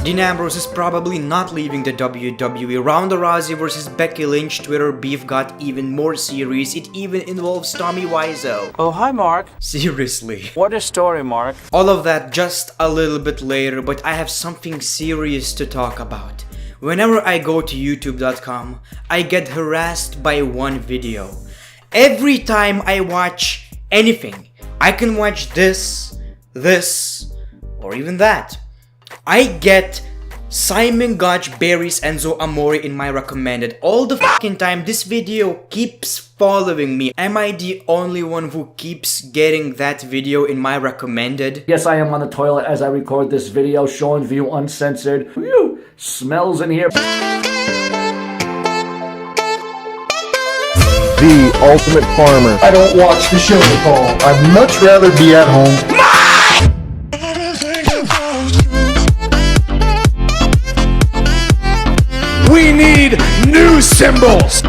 Dean Ambrose is probably not leaving the WWE. Ronda Rousey versus Becky Lynch Twitter beef got even more serious. It even involves Tommy Wiseau. Oh, hi, Mark. Seriously. What a story, Mark. All of that just a little bit later, but I have something serious to talk about. Whenever I go to youtube.com, I get harassed by one video. Every time I watch anything, I can watch this, or even that, I get Simon Gotch buries Enzo Amore in my recommended. All the fucking time. This video keeps following me. Am I the only one who keeps getting that video in my recommended? Yes, I am on the toilet as I record this video, show and view uncensored. Whew, smells in here. The ultimate farmer. I don't watch the show, Paul. I'd much rather be at home. We need new symbols!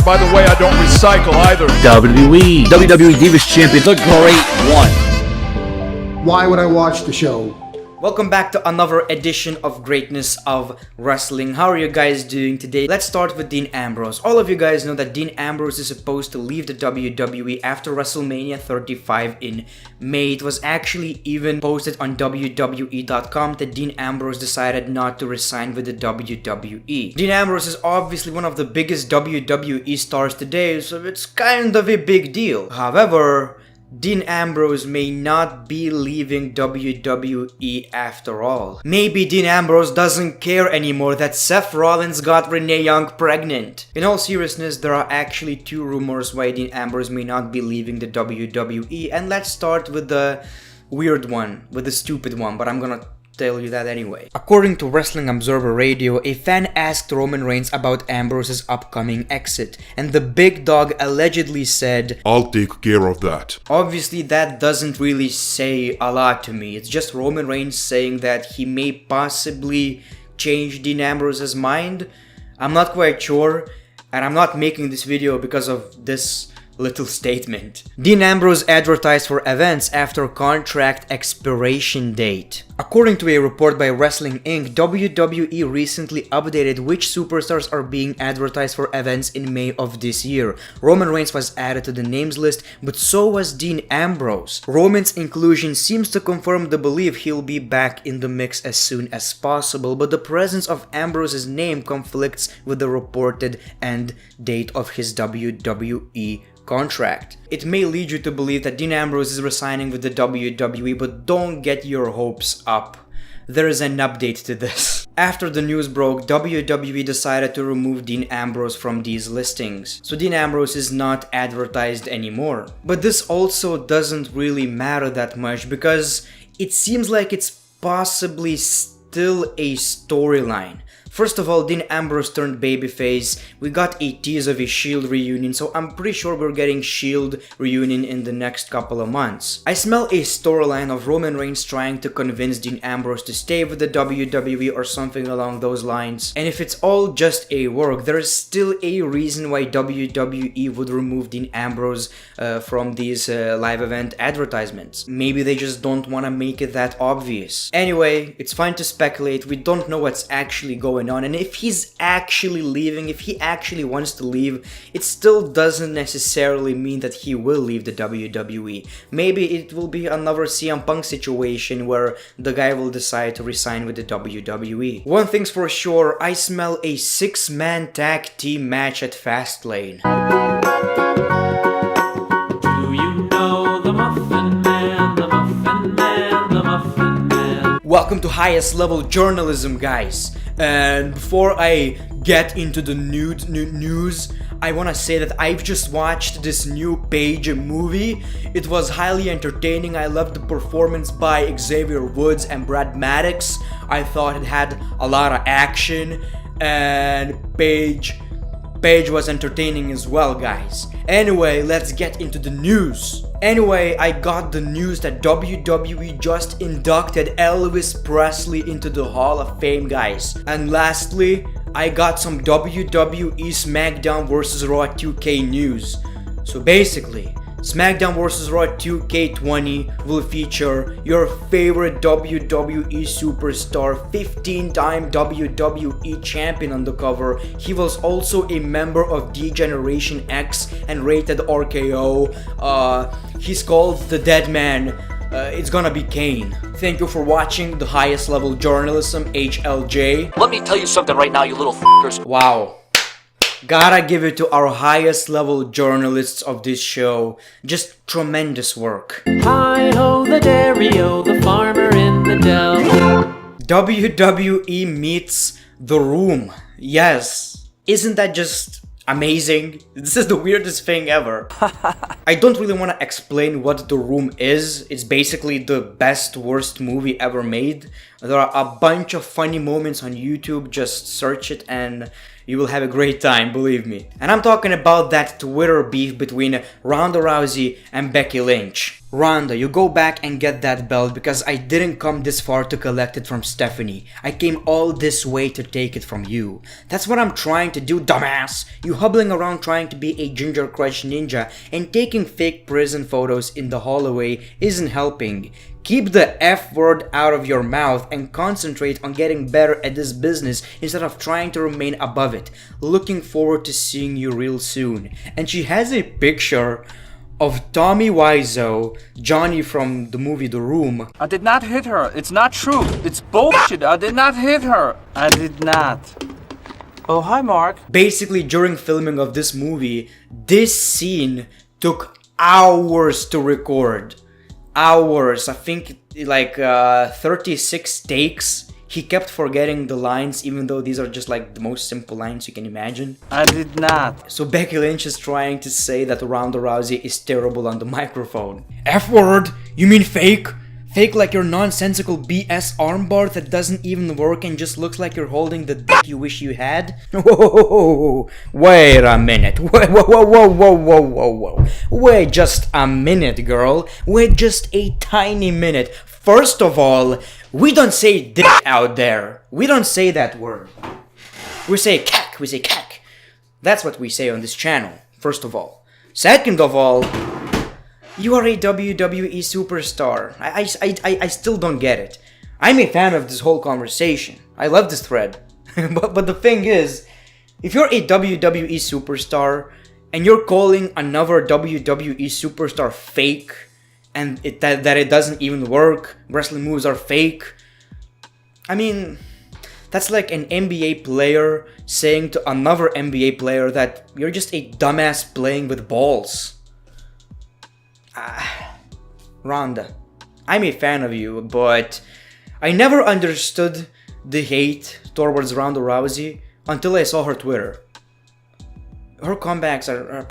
By the way, I don't recycle either. WWE Divas Champion, The Great One. Why would I watch the show? Welcome back to another edition of Greatness of Wrestling. How are you guys doing today? Let's start with Dean Ambrose. All of you guys know that Dean Ambrose is supposed to leave the WWE after WrestleMania 35 in May. It was actually even posted on WWE.com that Dean Ambrose decided not to resign with the WWE. Dean Ambrose is obviously one of the biggest WWE stars today, so it's kind of a big deal. However, Dean Ambrose may not be leaving WWE after all. Maybe Dean Ambrose doesn't care anymore that Seth Rollins got Renee Young pregnant. In all seriousness, there are actually two rumors why Dean Ambrose may not be leaving the WWE, and let's start with the weird one, with the stupid one, but I'm gonna tell you that anyway. According to Wrestling Observer Radio, a fan asked Roman Reigns about Ambrose's upcoming exit, and the big dog allegedly said, "I'll take care of that." Obviously, that doesn't really say a lot to me. It's just Roman Reigns saying that he may possibly change Dean Ambrose's mind. I'm not quite sure, and I'm not making this video because of this little statement. Dean Ambrose advertised for events after contract expiration date. According to a report by Wrestling Inc., WWE recently updated which superstars are being advertised for events in May of this year. Roman Reigns was added to the names list, but so was Dean Ambrose. Roman's inclusion seems to confirm the belief he'll be back in the mix as soon as possible, but the presence of Ambrose's name conflicts with the reported end date of his WWE contract. It may lead you to believe that Dean Ambrose is resigning with the WWE, but don't get your hopes up. There is an update to this. After the news broke, WWE decided to remove Dean Ambrose from these listings, so Dean Ambrose is not advertised anymore. But this also doesn't really matter that much because it seems like it's possibly still a storyline. First of all, Dean Ambrose turned babyface. We got a tease of a Shield reunion, so I'm pretty sure we're getting Shield reunion in the next couple of months. I smell a storyline of Roman Reigns trying to convince Dean Ambrose to stay with the WWE or something along those lines. And if it's all just a work, there is still a reason why WWE would remove Dean Ambrose from these live event advertisements. Maybe they just don't want to make it that obvious. Anyway, it's fine to speculate. We don't know what's actually going on, and if he's actually leaving, if he actually wants to leave, it still doesn't necessarily mean that he will leave the WWE. Maybe it will be another CM Punk situation where the guy will decide to resign with the WWE. One thing's for sure, I smell a 6-man tag team match at Fastlane. Do you know the Muffin Man, the Muffin Man, the Muffin Man? Welcome to highest level journalism, guys. And before I get into the news, I want to say that I've just watched this new Page movie. It was highly entertaining. I loved the performance by Xavier Woods and Brad Maddox. I thought it had a lot of action, and Page was entertaining as well, guys. Anyway, let's get into the news. Anyway, I got the news that WWE just inducted Elvis Presley into the Hall of Fame, guys. And lastly, I got some WWE SmackDown vs. Raw 2K news. So basically, SmackDown vs. Raw 2K20 will feature your favorite WWE superstar, 15-time WWE champion on the cover. He was also a member of D-Generation X and Rated RKO. He's called the Dead Man. It's gonna be Kane. Thank you for watching the highest level journalism, HLJ. Let me tell you something right now, you little f***ers. Wow. Gotta give it to our highest level journalists of this show. Just tremendous work. Hi-ho, the dairy-o, the farmer in the dell. WWE meets The Room. Yes. Isn't that just amazing? This is the weirdest thing ever. I don't really want to explain what The Room is. It's basically the best worst movie ever made. There are a bunch of funny moments on YouTube. Just search it and you will have a great time, believe me. And I'm talking about that Twitter beef between Ronda Rousey and Becky Lynch. Ronda, you go back and get that belt because I didn't come this far to collect it from Stephanie. I came all this way to take it from you. That's what I'm trying to do, dumbass. You hobbling around trying to be a Ginger Crush ninja and taking fake prison photos in the hallway isn't helping. Keep the F word out of your mouth and concentrate on getting better at this business instead of trying to remain above it. Looking forward to seeing you real soon. And she has a picture of Tommy Wiseau, Johnny from the movie The Room. I did not hit her. It's not true. It's bullshit. I did not hit her. I did not. Oh, hi, Mark. Basically, during filming of this movie, this scene took hours to record. Hours. I think like 36 takes. He kept forgetting the lines, even though these are just like the most simple lines you can imagine. I did not. So Becky Lynch is trying to say that Ronda Rousey is terrible on the microphone. F word? You mean fake? Fake like your nonsensical BS armbar that doesn't even work and just looks like you're holding the dick you wish you had? Whoa, wait a minute. Whoa. Wait just a minute, girl. Wait just a tiny minute. First of all, we don't say dick out there. We don't say that word. We say cack. We say cack. That's what we say on this channel, first of all. Second of all, you are a WWE superstar. I still don't get it. I'm a fan of this whole conversation. I love this thread. but the thing is, if you're a WWE superstar and you're calling another WWE superstar fake and that it doesn't even work, wrestling moves are fake, I mean, that's like an NBA player saying to another NBA player that you're just a dumbass playing with balls. Ronda, I'm a fan of you, but I never understood the hate towards Ronda Rousey until I saw her Twitter. Her comebacks are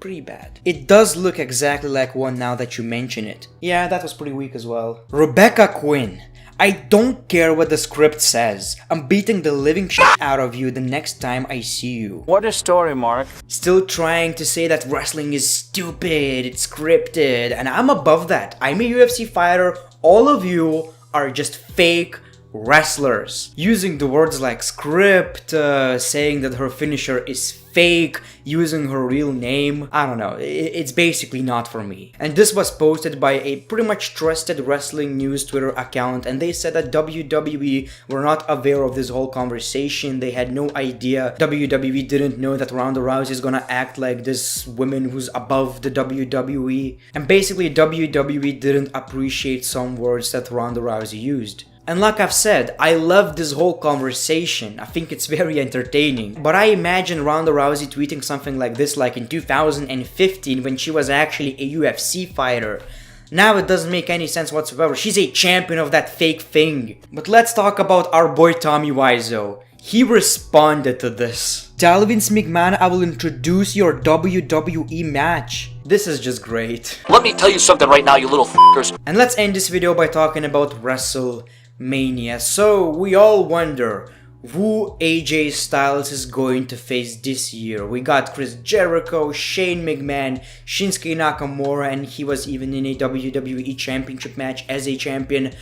pretty bad. It does look exactly like one now that you mention it. Yeah, that was pretty weak as well. Rebecca Quinn. I don't care what the script says. I'm beating the living shit out of you the next time I see you. What a story, Mark. Still trying to say that wrestling is stupid, it's scripted, and I'm above that. I'm a UFC fighter. All of you are just fake wrestlers. Using the words like script, saying that her finisher is fake, using her real name. I don't know, it's basically not for me. And this was posted by a pretty much trusted wrestling news Twitter account, and they said that WWE were not aware of this whole conversation. They had no idea. WWE didn't know that Ronda Rousey is gonna act like this woman who's above the WWE. And basically WWE didn't appreciate some words that Ronda Rousey used. And like I've said, I love this whole conversation. I think it's very entertaining. But I imagine Ronda Rousey tweeting something like this like in 2015 when she was actually a UFC fighter. Now it doesn't make any sense whatsoever. She's a champion of that fake thing. But let's talk about our boy Tommy Wiseau. He responded to this. Tell Vince McMahon I will introduce your WWE match. This is just great. Let me tell you something right now, you little f***ers. And let's end this video by talking about WrestleMania. So we all wonder who AJ Styles is going to face this year. We got Chris Jericho, Shane McMahon, Shinsuke Nakamura, and he was even in a WWE Championship match as a champion.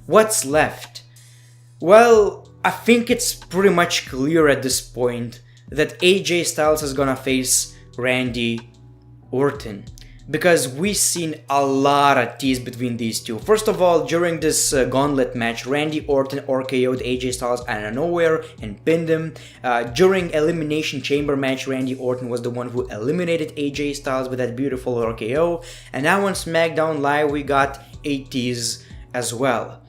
What's left? Well, I think it's pretty much clear at this point that AJ Styles is gonna face Randy Orton. because we've seen a lot of tease between these two. First of all, during this gauntlet match, Randy Orton RKO'd AJ Styles out of nowhere and pinned him. During Elimination Chamber match, Randy Orton was the one who eliminated AJ Styles with that beautiful RKO. And now on SmackDown Live, we got a tease as well.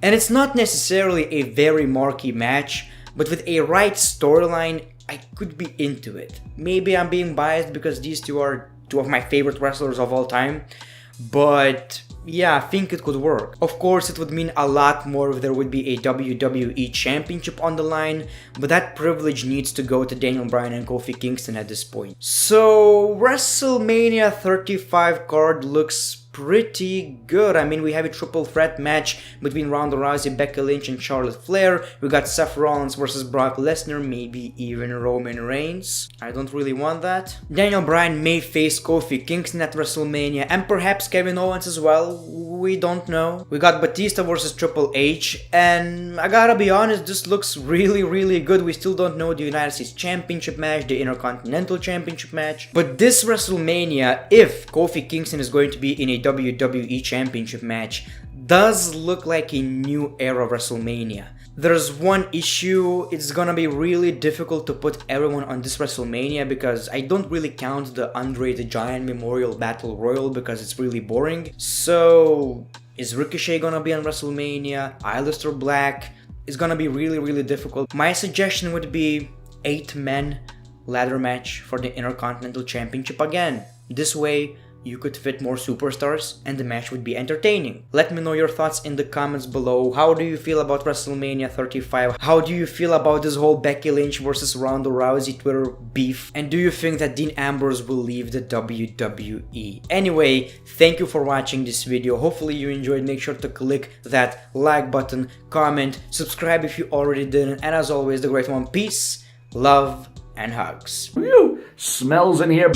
And it's not necessarily a very marquee match, but with a right storyline, I could be into it. Maybe I'm being biased because these two are two of my favorite wrestlers of all time, but yeah, I think it could work. Of course, it would mean a lot more if there would be a WWE Championship on the line, but that privilege needs to go to Daniel Bryan and Kofi Kingston at this point. So, WrestleMania 35 card looks pretty good. I mean, we have a triple threat match between Ronda Rousey, Becky Lynch, and Charlotte Flair. We got Seth Rollins versus Brock Lesnar, maybe even Roman Reigns. I don't really want that. Daniel Bryan may face Kofi Kingston at WrestleMania, and perhaps Kevin Owens as well. We don't know. We got Batista versus Triple H, and I gotta be honest, this looks really good. We still don't know the United States Championship match, the Intercontinental Championship match. But this WrestleMania, if Kofi Kingston is going to be in a WWE Championship match, does look like a new era WrestleMania. There's one issue: it's gonna be really difficult to put everyone on this WrestleMania because I don't really count the Andre the Giant Memorial Battle Royal because it's really boring. So is Ricochet gonna be on WrestleMania? Aleister Black? It's gonna be really difficult. My suggestion would be 8-man ladder match for the Intercontinental Championship again. This way, you could fit more superstars and the match would be entertaining. Let me know your thoughts in the comments below. How do you feel about WrestleMania 35? How do you feel about this whole Becky Lynch versus Ronda Rousey Twitter beef? And do you think that Dean Ambrose will leave the WWE? Anyway, thank you for watching this video. Hopefully you enjoyed. Make sure to click that like button, comment, subscribe if you already didn't. And as always, the great one, peace, love, and hugs. Whew, smells in here.